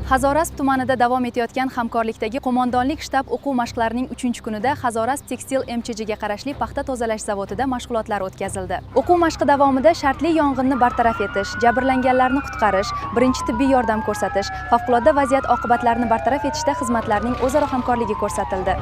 Hazoras tumanida davom etayotgan hamkorlikdagi qo'mondonlik shtab o'quv mashqlarining 3-kunida Hazoras Tekstil MChga qarashli paxta tozalash zavodida mashg'ulotlar o'tkazildi. O'quv mashqi davomida shartli yong'inni bartaraf etish, jabrlanganlarni qutqarish, birinchi tibbiy yordam ko'rsatish, favqulodda vaziyat oqibatlarini bartaraf etishda xizmatlarning o'zaro hamkorligi ko'rsatildi.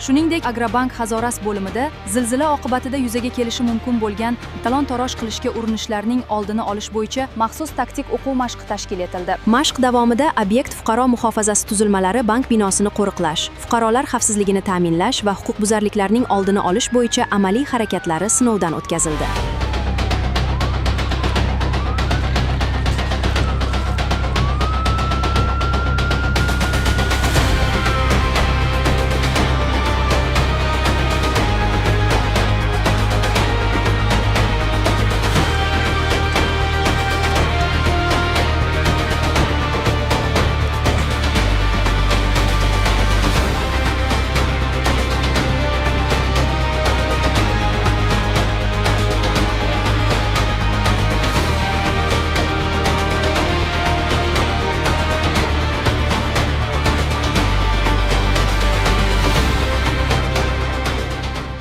Shuningdek, Agrobank Hazoras bo'limida zilzila oqibatida yuzaga kelishi mumkin bo'lgan talon-taroj qilishga urinishlarning oldini olish bo'yicha maxsus taktik o'quv mashqi tashkil etildi. Mashq davomida obyekt fuqaro muhofazasi tuzilmalari bank binosini qo'riqlash, fuqarolar xavfsizligini ta'minlash va huquqbuzarliklarning oldini olish bo'yicha amaliy harakatlari sinovdan o'tkazildi.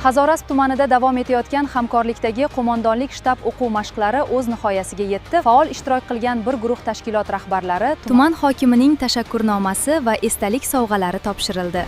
Hazoras tumanida davom etayotgan hamkorlikdagi qo'mondonlik shtab o'quv mashqlari o'z nihoyasiga yetdi. Faol ishtirok qilgan bir guruh tashkilot rahbarlari tuman hokimining tashakkurnomasi va esdalik sovg'alari topshirildi.